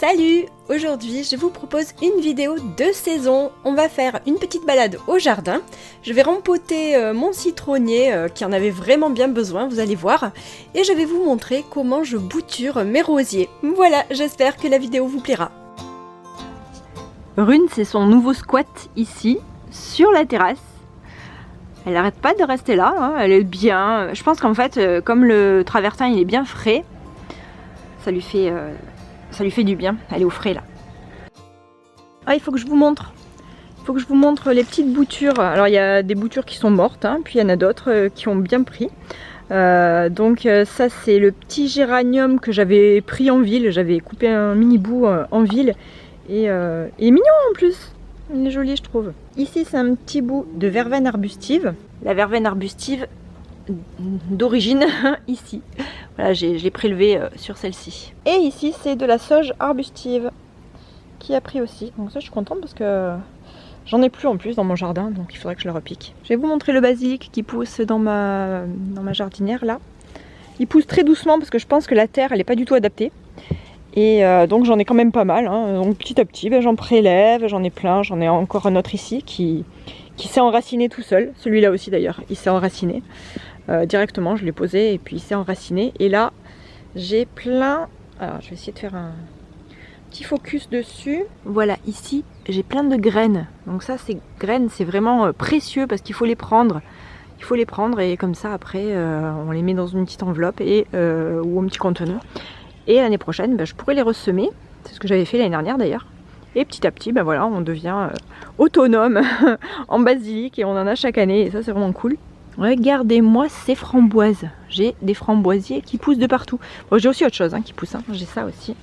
Salut! Aujourd'hui, je vous propose une vidéo de saison. On va faire une petite balade au jardin. Je vais rempoter mon citronnier qui en avait vraiment bien besoin, vous allez voir. Et je vais vous montrer comment je bouture mes rosiers. Voilà, j'espère que la vidéo vous plaira. Rune, c'est son nouveau squat ici, sur la terrasse. Elle n'arrête pas de rester là, hein. Elle est bien. Je pense qu'en fait, comme le travertin il est bien frais, ça lui fait du bien. Elle est au frais là. Ah, il faut que je vous montre. Il faut que je vous montre les petites boutures. Alors il y a des boutures qui sont mortes, hein, puis il y en a d'autres qui ont bien pris. Donc ça c'est le petit géranium que j'avais pris en ville. J'avais coupé un mini bout en ville. Et il est mignon en plus. Il est joli je trouve. Ici c'est un petit bout de verveine arbustive. La verveine arbustive d'origine ici. Voilà, je l'ai prélevé sur celle-ci. Et ici c'est de la sauge arbustive qui a pris aussi. Donc ça je suis contente parce que j'en ai plus en plus dans mon jardin, donc il faudrait que je le repique. Je vais vous montrer le basilic qui pousse dans ma jardinière là. Il pousse très doucement parce que je pense que la terre elle n'est pas du tout adaptée. Et donc j'en ai quand même pas mal, hein. Donc petit à petit j'en prélève, j'en ai plein, j'en ai encore un autre ici qui s'est enraciné tout seul. Celui-là aussi d'ailleurs, il s'est enraciné. Directement je l'ai posé et puis il s'est enraciné. Et là j'ai plein, alors je vais essayer de faire un petit focus dessus. Voilà, ici j'ai plein de graines. Donc ça ces graines c'est vraiment précieux parce qu'il faut les prendre. Il faut les prendre et comme ça après on les met dans une petite enveloppe ou un petit conteneur. Et l'année prochaine, je pourrais les ressemer. C'est ce que j'avais fait l'année dernière d'ailleurs. Et petit à petit, voilà, on devient autonome en basilic et on en a chaque année. Et ça, c'est vraiment cool. Regardez-moi ces framboises. J'ai des framboisiers qui poussent de partout. Bon, j'ai aussi autre chose qui pousse. Hein. J'ai ça aussi.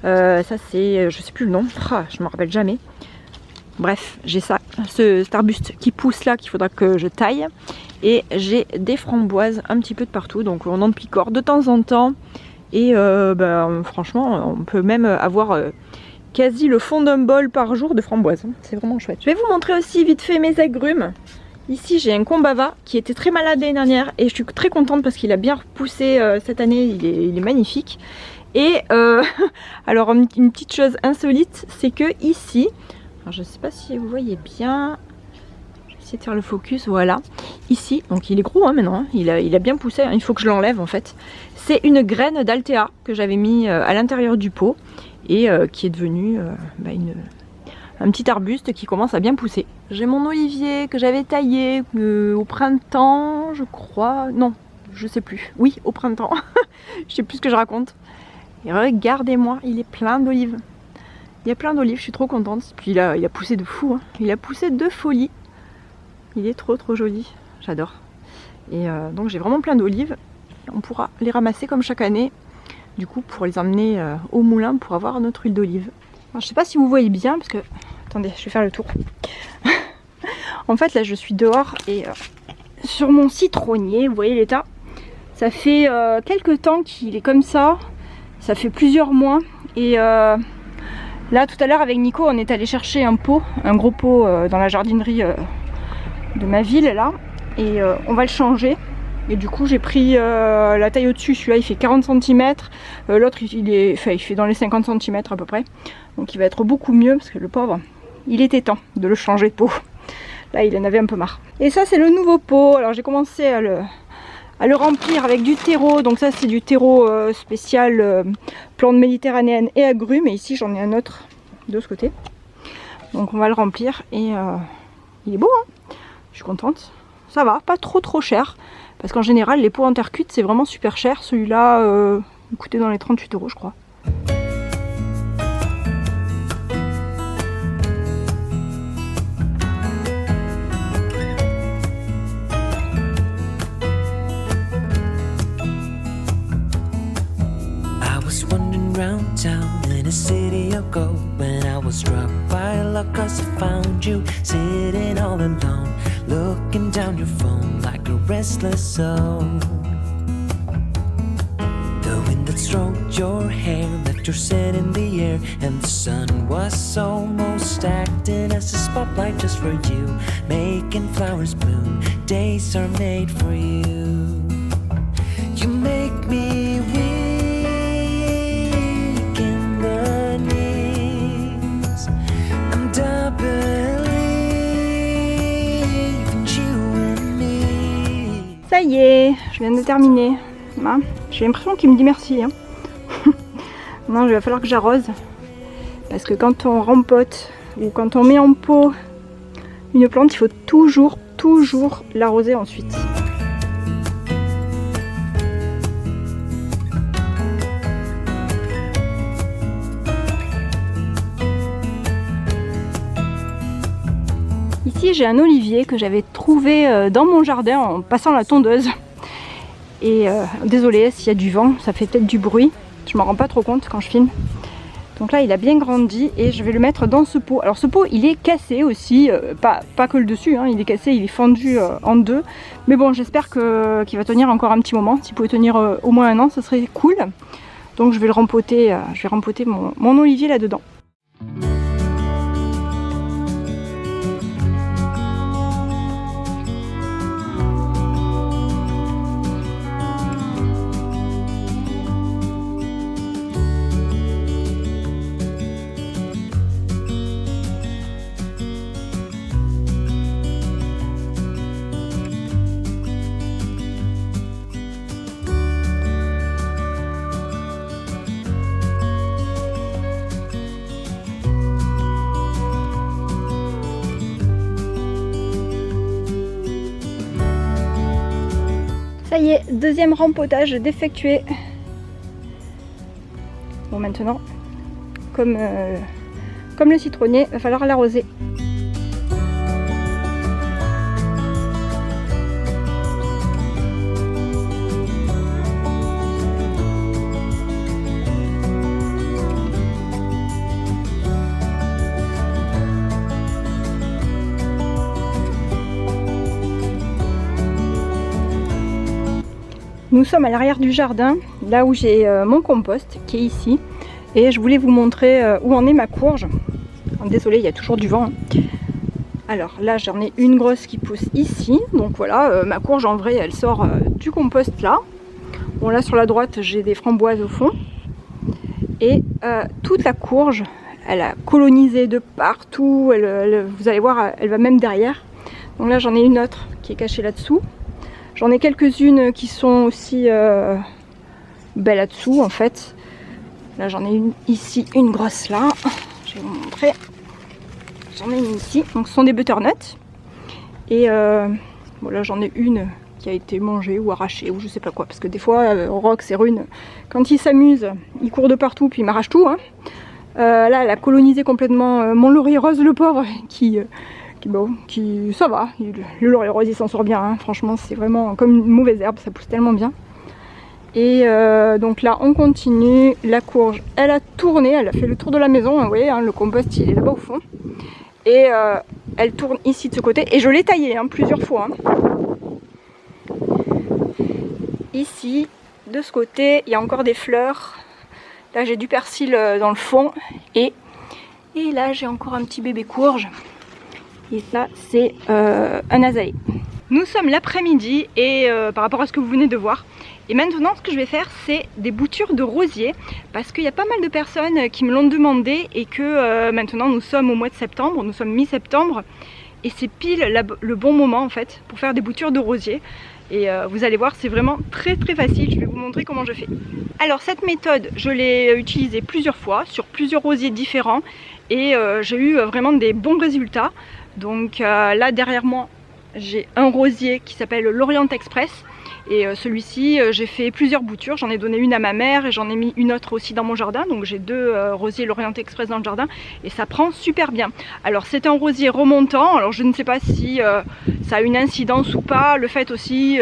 Ça, c'est, je sais plus le nom. Je me rappelle jamais. Bref, j'ai ça, cet arbuste qui pousse là, qu'il faudra que je taille. Et j'ai des framboises un petit peu de partout. Donc, on en picore de temps en temps. Et franchement, on peut même avoir quasi le fond d'un bol par jour de framboises. C'est vraiment chouette. Je vais vous montrer aussi vite fait mes agrumes. Ici, j'ai un combava qui était très malade l'année dernière et je suis très contente parce qu'il a bien repoussé cette année. Il est magnifique. Et alors, une petite chose insolite, c'est que ici, alors je ne sais pas si vous voyez bien. De faire le focus, voilà, ici, donc il est gros maintenant, il a bien poussé, il faut que je l'enlève en fait. C'est une graine d'Altea que j'avais mis à l'intérieur du pot et qui est devenu un petit arbuste qui commence à bien pousser. J'ai mon olivier que j'avais taillé au printemps, je crois, non, je sais plus, oui, au printemps, je sais plus ce que je raconte. Et regardez-moi, il est plein d'olives, il y a plein d'olives, je suis trop contente. Puis il a poussé de fou, hein. Il a poussé de folie. Il est trop joli, j'adore. Et donc j'ai vraiment plein d'olives. On pourra les ramasser comme chaque année, du coup pour les emmener au moulin pour avoir notre huile d'olive. Je sais pas si vous voyez bien parce que, attendez, je vais faire le tour. En fait là je suis dehors et sur mon citronnier, vous voyez l'état. Ça fait quelques temps qu'il est comme ça. Ça fait plusieurs mois et là tout à l'heure avec Nico on est allé chercher un pot, un gros pot dans la jardinerie de ma ville là et on va le changer et du coup j'ai pris la taille au dessus. Celui-là il fait 40 cm, l'autre il fait dans les 50 cm à peu près, donc il va être beaucoup mieux parce que le pauvre il était temps de le changer de pot. Là il en avait un peu marre. Et ça c'est le nouveau pot. Alors j'ai commencé à le remplir avec du terreau, donc ça c'est du terreau spécial plantes méditerranéennes et agrumes, et ici j'en ai un autre de ce côté, donc on va le remplir et il est beau, hein. Je suis contente, ça va, pas trop cher, parce qu'en général les pots en terre cuite c'est vraiment super cher. Celui-là il coûtait dans les 38 € je crois. Round town in a city of gold, when I was struck by luck 'cause I found you sitting all alone, looking down your phone like a restless soul. The wind that stroked your hair left your scent in the air, and the sun was almost acting as a spotlight just for you, making flowers bloom. Days are made for you. You make me weak in the Je viens de terminer. Hein, j'ai l'impression qu'il me dit merci. Hein. Non, il va falloir que j'arrose. Parce que quand on rempote ou quand on met en pot une plante, il faut toujours l'arroser ensuite. Ici j'ai un olivier que j'avais trouvé dans mon jardin en passant la tondeuse. Et désolée s'il y a du vent, ça fait peut-être du bruit. Je m'en rends pas trop compte quand je filme. Donc là il a bien grandi et je vais le mettre dans ce pot. Alors ce pot il est cassé aussi, pas que le dessus, hein, il est cassé, il est fendu en deux. Mais bon j'espère qu'il va tenir encore un petit moment. S'il pouvait tenir au moins un an, ce serait cool. Donc je vais le rempoter, je vais rempoter mon olivier là-dedans. Ça y est, deuxième rempotage d'effectué. Bon maintenant, comme le citronnier, il va falloir l'arroser. Nous sommes à l'arrière du jardin, là où j'ai mon compost qui est ici. Et je voulais vous montrer où en est ma courge. Désolée, il y a toujours du vent. Hein. Alors là, j'en ai une grosse qui pousse ici. Donc voilà, ma courge en vrai, elle sort du compost là. Bon là, sur la droite, j'ai des framboises au fond. Et toute la courge, elle a colonisé de partout. Vous allez voir, elle va même derrière. Donc là, j'en ai une autre qui est cachée là-dessous. J'en ai quelques-unes qui sont aussi là-dessous en fait. Là j'en ai une ici, une grosse là. Je vais vous montrer. J'en ai une ici. Donc ce sont des butternuts. Et bon, là j'en ai une qui a été mangée ou arrachée ou je sais pas quoi. Parce que des fois, Rox et Rune, quand ils s'amusent, ils courent de partout puis ils m'arrachent tout. Hein. Là elle a colonisé complètement mon laurier rose, le pauvre, qui ça va, le laurier rose il s'en sort bien, hein. Franchement c'est vraiment comme une mauvaise herbe, ça pousse tellement bien. Et donc là on continue, la courge elle a tourné, elle a fait le tour de la maison, hein, vous voyez, hein, le compost il est là-bas au fond. Et elle tourne ici de ce côté, et je l'ai taillé hein, plusieurs fois. Hein. Ici, de ce côté, il y a encore des fleurs. Là j'ai du persil dans le fond, et là j'ai encore un petit bébé courge. Et ça c'est un azalée. Nous sommes l'après-midi et par rapport à ce que vous venez de voir. Et maintenant ce que je vais faire c'est des boutures de rosier. Parce qu'il y a pas mal de personnes qui me l'ont demandé. Et que maintenant nous sommes au mois de septembre, nous sommes mi-septembre. Et c'est pile le bon moment en fait pour faire des boutures de rosier. Et vous allez voir c'est vraiment très facile. Je vais vous montrer comment je fais. Alors cette méthode je l'ai utilisée plusieurs fois sur plusieurs rosiers différents. Et j'ai eu vraiment des bons résultats. Donc là derrière moi j'ai un rosier qui s'appelle l'Orient Express. Et celui-ci j'ai fait plusieurs boutures, j'en ai donné une à ma mère et j'en ai mis une autre aussi dans mon jardin. Donc j'ai deux rosiers l'Orient Express dans le jardin et ça prend super bien. Alors c'est un rosier remontant, alors je ne sais pas si ça a une incidence ou pas. Le fait aussi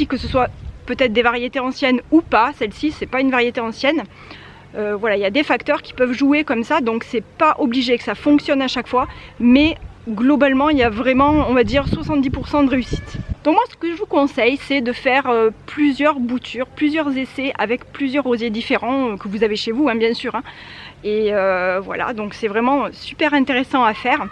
que ce soit peut-être des variétés anciennes ou pas. Celle-ci c'est pas une variété ancienne. Voilà, il y a des facteurs qui peuvent jouer comme ça, donc c'est pas obligé que ça fonctionne à chaque fois, mais globalement il y a vraiment, on va dire, 70% de réussite. Donc moi ce que je vous conseille c'est de faire plusieurs boutures, plusieurs essais avec plusieurs rosiers différents que vous avez chez vous hein, bien sûr. Hein. Et voilà, donc c'est vraiment super intéressant à faire.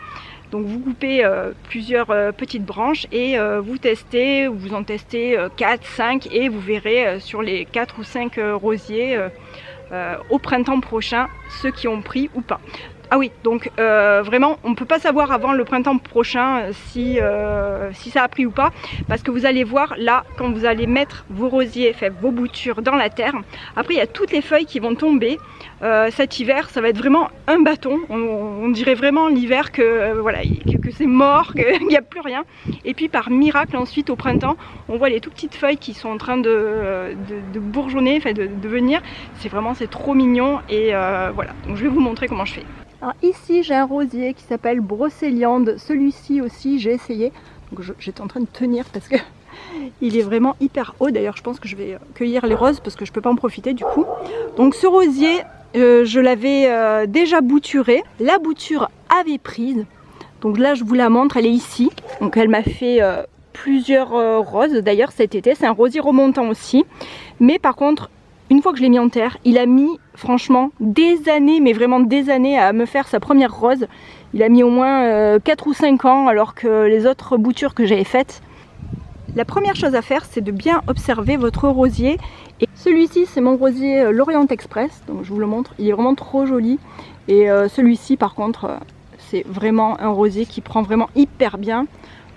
Donc vous coupez plusieurs petites branches et vous testez, vous en testez 4, 5 et vous verrez sur les 4 ou 5 rosiers au printemps prochain ceux qui ont pris ou pas. Ah oui, donc vraiment, on ne peut pas savoir avant le printemps prochain si ça a pris ou pas, parce que vous allez voir là, quand vous allez mettre vos rosiers, enfin, vos boutures dans la terre, après il y a toutes les feuilles qui vont tomber. Cet hiver, ça va être vraiment un bâton. On dirait vraiment l'hiver que voilà, que c'est mort, qu'il n'y a plus rien. Et puis par miracle, ensuite au printemps, on voit les tout petites feuilles qui sont en train de bourgeonner, enfin de venir. C'est trop mignon et voilà. Donc je vais vous montrer comment je fais. Alors ici j'ai un rosier qui s'appelle Brocéliande, celui-ci aussi j'ai essayé, donc j'étais en train de tenir parce que il est vraiment hyper haut, d'ailleurs je pense que je vais cueillir les roses parce que je peux pas en profiter du coup. Donc ce rosier je l'avais déjà bouturé, la bouture avait prise, donc là je vous la montre, elle est ici, donc elle m'a fait plusieurs roses d'ailleurs cet été, c'est un rosier remontant aussi, mais par contre une fois que je l'ai mis en terre, il a mis franchement des années, mais vraiment des années à me faire sa première rose. Il a mis au moins 4 ou 5 ans alors que les autres boutures que j'avais faites. La première chose à faire, c'est de bien observer votre rosier. Et celui-ci, c'est mon rosier L'Orient Express, donc je vous le montre, il est vraiment trop joli. Et celui-ci par contre, c'est vraiment un rosier qui prend vraiment hyper bien.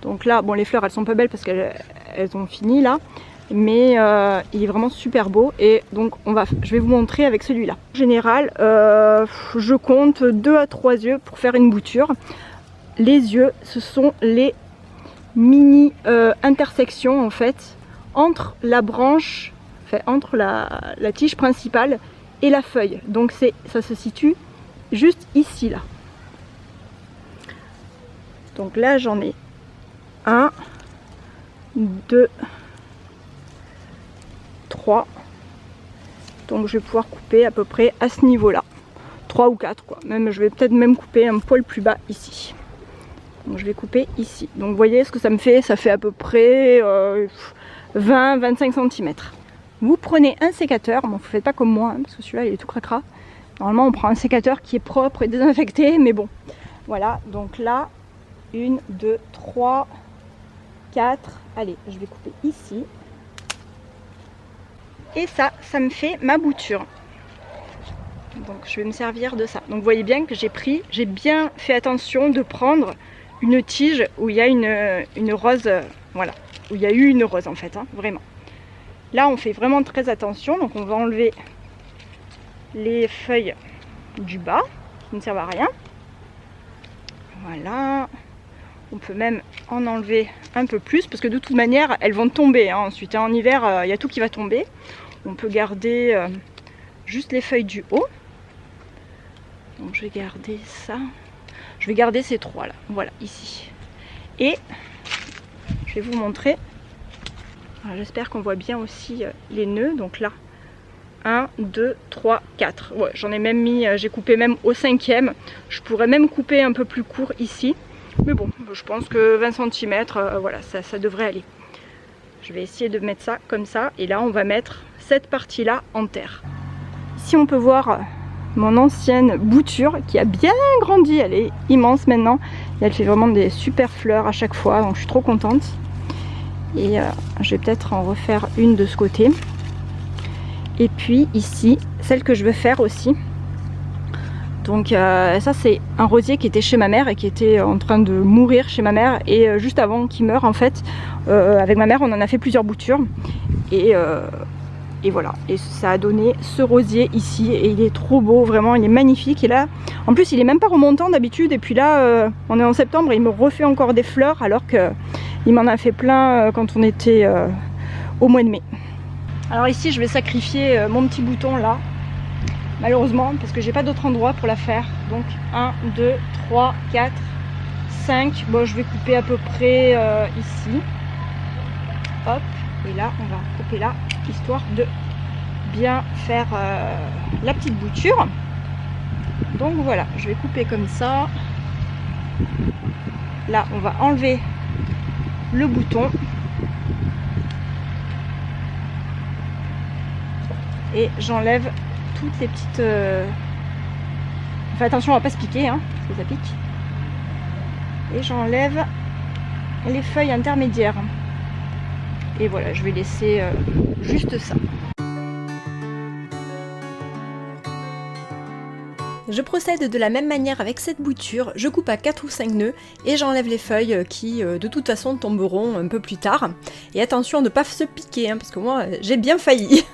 Donc là, bon les fleurs elles sont pas belles parce qu'elles ont fini là. Mais il est vraiment super beau et donc je vais vous montrer avec celui-là. En général, je compte 2 à 3 yeux pour faire une bouture. Les yeux, ce sont les mini intersections en fait entre la branche, enfin entre la tige principale et la feuille. Donc ça se situe juste ici là. Donc là j'en ai 1, 2, 3, donc je vais pouvoir couper à peu près à ce niveau là, 3 ou 4 quoi, même je vais peut-être même couper un poil plus bas ici, donc je vais couper ici, donc vous voyez ce que ça me fait, ça fait à peu près 20-25 cm. Vous prenez un sécateur, bon vous faites pas comme moi hein, parce que celui-là il est tout cracra, normalement on prend un sécateur qui est propre et désinfecté, mais bon voilà, donc là 1, 2, 3, 4, allez je vais couper ici. Et ça me fait ma bouture. Donc je vais me servir de ça. Donc vous voyez bien que j'ai bien fait attention de prendre une tige où il y a une rose, voilà, où il y a eu une rose en fait, hein, vraiment. Là on fait vraiment très attention, donc on va enlever les feuilles du bas qui ne servent à rien. Voilà. On peut même en enlever un peu plus parce que de toute manière elles vont tomber hein, ensuite. Hein, en hiver il y a tout qui va tomber. On peut garder juste les feuilles du haut. Donc je vais garder ça. Je vais garder ces 3 là. Voilà, ici. Et je vais vous montrer. J'espère qu'on voit bien aussi les nœuds. Donc là, 1, 2, 3, 4. Ouais, j'en ai même mis, j'ai coupé même au 5e. Je pourrais même couper un peu plus court ici. Mais bon, je pense que 20 cm, voilà, ça devrait aller. Je vais essayer de mettre ça comme ça. Et là, on va mettre cette partie-là en terre. Ici, on peut voir mon ancienne bouture qui a bien grandi. Elle est immense maintenant. Et elle fait vraiment des super fleurs à chaque fois. Donc, je suis trop contente. Et je vais peut-être en refaire une de ce côté. Et puis ici, celle que je veux faire aussi. Donc ça c'est un rosier qui était chez ma mère et qui était en train de mourir chez ma mère. Et juste avant qu'il meure en fait, avec ma mère on en a fait plusieurs boutures. Et voilà, et ça a donné ce rosier ici. Et il est trop beau, vraiment, il est magnifique. Et là, en plus il est même pas remontant d'habitude. Et puis là, on est en septembre et il me refait encore des fleurs alors qu'il m'en a fait plein quand on était au mois de mai. Alors ici je vais sacrifier mon petit bouton là. Malheureusement, parce que j'ai pas d'autre endroit pour la faire. Donc 1, 2, 3, 4, 5. Bon, je vais couper à peu près ici. Hop, et là, on va couper là, histoire de bien faire la petite bouture. Donc voilà, je vais couper comme ça. Là, on va enlever le bouton. Et j'enlève toutes les petites... Fais attention, on va pas se piquer, hein, parce que ça pique. Et j'enlève les feuilles intermédiaires. Et voilà, je vais laisser juste ça. Je procède de la même manière avec cette bouture, je coupe à 4 ou 5 nœuds et j'enlève les feuilles qui de toute façon tomberont un peu plus tard. Et attention de ne pas se piquer, hein, parce que moi j'ai bien failli.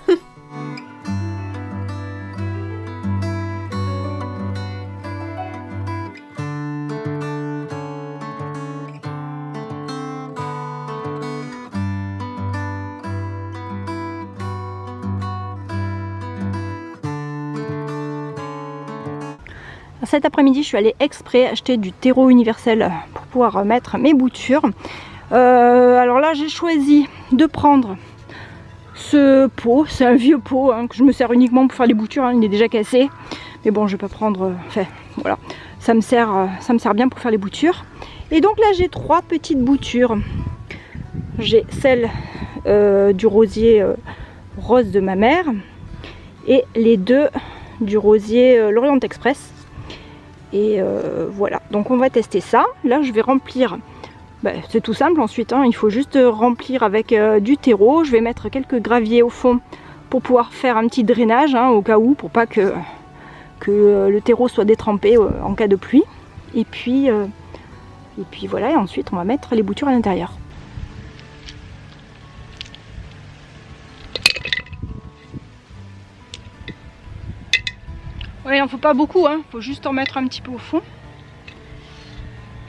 Cet après-midi, je suis allée exprès acheter du terreau universel pour pouvoir mettre mes boutures. Alors là, j'ai choisi de prendre ce pot. C'est un vieux pot hein, que je me sers uniquement pour faire les boutures. Hein, il est déjà cassé. Mais bon, je vais pas prendre... Enfin, voilà. Ça me sert bien pour faire les boutures. Et donc là, j'ai 3 petites boutures. J'ai celle du rosier rose de ma mère. Et les 2 du rosier Lorient Express. Et voilà, donc on va tester ça. Là je vais remplir, c'est tout simple ensuite, hein. Il faut juste remplir avec du terreau. Je vais mettre quelques graviers au fond pour pouvoir faire un petit drainage hein, au cas où, pour pas que le terreau soit détrempé en cas de pluie. Et puis voilà, et ensuite on va mettre les boutures à l'intérieur. Ouais, il n'en faut pas beaucoup, hein. Faut juste en mettre un petit peu au fond.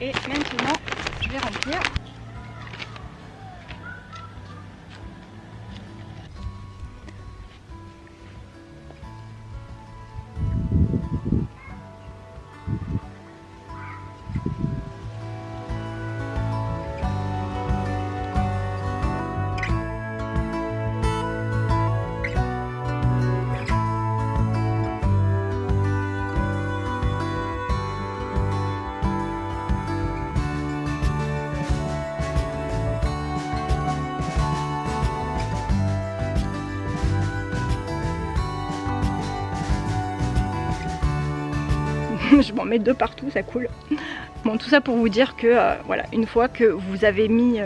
Et maintenant, je vais remplir. Je m'en mets 2 partout, ça coule. Bon, tout ça pour vous dire que voilà, une fois que vous avez mis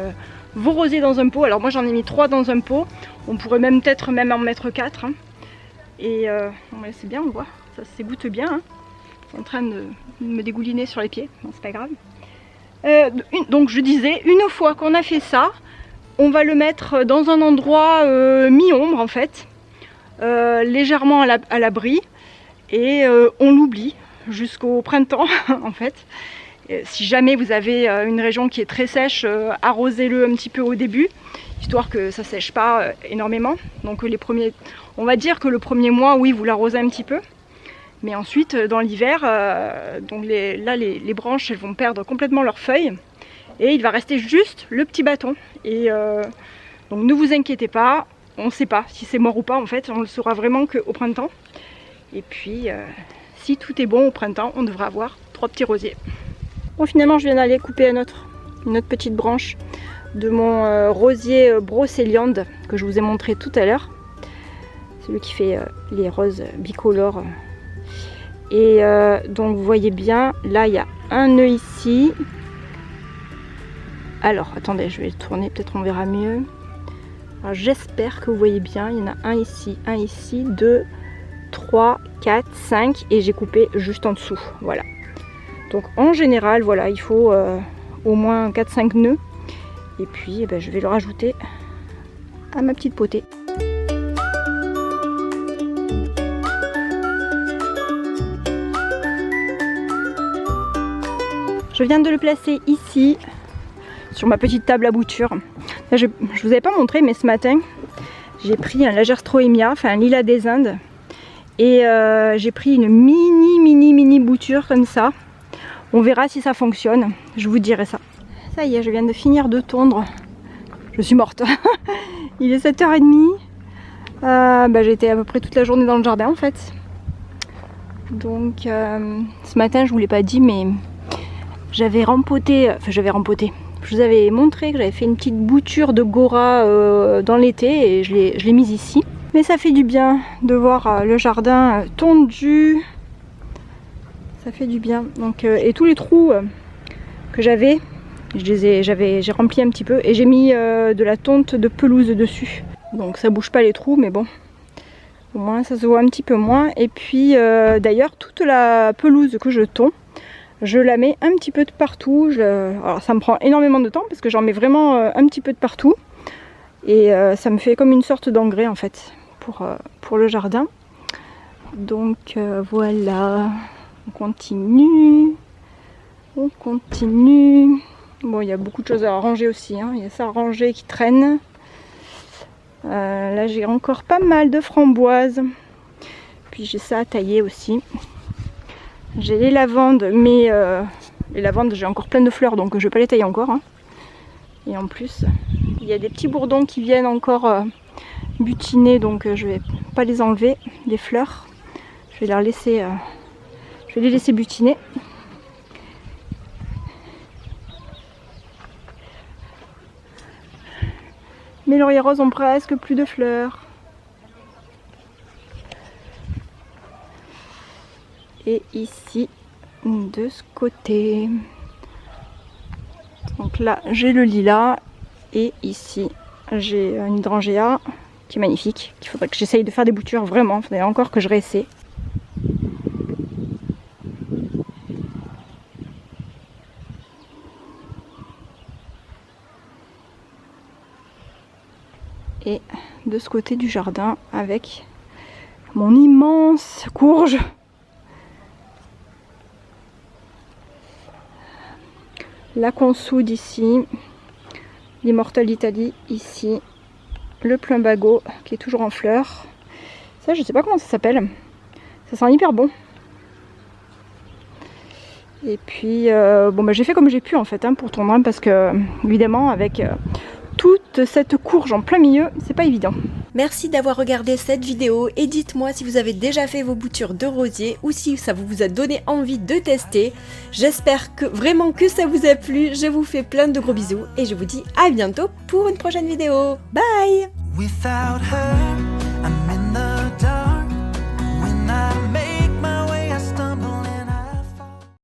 vos rosiers dans un pot, alors moi j'en ai mis 3 dans un pot, on pourrait peut-être en mettre 4. Hein. Et c'est bien, on voit, ça s'égoutte bien. Hein. C'est en train de me dégouliner sur les pieds, bon, c'est pas grave. Donc je disais, une fois qu'on a fait ça, on va le mettre dans un endroit mi-ombre en fait, légèrement à l'abri, et on l'oublie jusqu'au printemps en fait. Et si jamais vous avez une région qui est très sèche, arrosez-le un petit peu au début, histoire que ça sèche pas énormément. Donc on va dire que le premier mois, oui, vous l'arrosez un petit peu. Mais ensuite, dans l'hiver, les branches elles vont perdre complètement leurs feuilles. Et il va rester juste le petit bâton. Et donc ne vous inquiétez pas, on ne sait pas si c'est mort ou pas en fait, on le saura vraiment qu'au printemps. Et puis, si tout est bon au printemps, on devra avoir 3 petits rosiers. Bon, finalement, je viens d'aller couper une autre petite branche de mon rosier brocéliande que je vous ai montré tout à l'heure. Celui qui fait les roses bicolores. Et donc, vous voyez bien, là, il y a un nœud ici. Alors, attendez, je vais le tourner, peut-être on verra mieux. J'espère que vous voyez bien, il y en a un ici, 2, 3, 4, 5 et j'ai coupé juste en dessous, voilà. Donc en général, voilà, il faut au moins 4-5 nœuds et puis je vais le rajouter à ma petite potée. Je viens de le placer ici, sur ma petite table à bouture. Là, je vous avais pas montré, mais ce matin, j'ai pris un Lagerstroemia, enfin un lilas des Indes. Et j'ai pris une mini bouture comme ça. On verra si ça fonctionne, je vous dirai ça. Ça y est, je viens de finir de tondre. Je suis morte. Il est 7h30. J'ai été à peu près toute la journée dans le jardin en fait. Donc ce matin, je vous l'ai pas dit, mais j'avais rempoté. Je vous avais montré que j'avais fait une petite bouture de Gora dans l'été et je l'ai mise ici. Mais ça fait du bien de voir le jardin tondu. Ça fait du bien. Donc, et tous les trous que j'ai rempli un petit peu et j'ai mis de la tonte de pelouse dessus. Donc ça bouge pas les trous, mais bon. Au moins ça se voit un petit peu moins. Et puis d'ailleurs toute la pelouse que je tonds, je la mets un petit peu de partout. Alors ça me prend énormément de temps parce que j'en mets vraiment un petit peu de partout. Et ça me fait comme une sorte d'engrais en fait pour le jardin. Donc voilà, on continue. On continue. Bon, il y a beaucoup de choses à ranger aussi, hein. Il y a ça à ranger qui traîne. Là j'ai encore pas mal de framboises. Puis j'ai ça à tailler aussi. J'ai les lavandes, mais les lavandes j'ai encore plein de fleurs donc je vais pas les tailler encore, hein. Et en plus il y a des petits bourdons qui viennent encore butiner, donc je vais pas les enlever, les fleurs. Je vais les laisser butiner. Mes lauriers roses ont presque plus de fleurs. Et ici, de ce côté. Donc là, j'ai le lilas. Et ici, j'ai une hydrangea qui est magnifique. Il faudrait que j'essaye de faire des boutures, vraiment. Il faudrait encore que je réessaie. Et de ce côté du jardin avec mon immense courge. La consoude ici, l'Immortal d'Italie ici, le plumbago qui est toujours en fleurs. Ça je sais pas comment ça s'appelle, ça sent hyper bon. Et puis bon bah j'ai fait comme j'ai pu en fait hein, pour tourner parce que évidemment avec toute cette courge en plein milieu, c'est pas évident. Merci d'avoir regardé cette vidéo et dites-moi si vous avez déjà fait vos boutures de rosier ou si ça vous a donné envie de tester. J'espère vraiment que ça vous a plu, je vous fais plein de gros bisous et je vous dis à bientôt pour une prochaine vidéo. Bye! Without her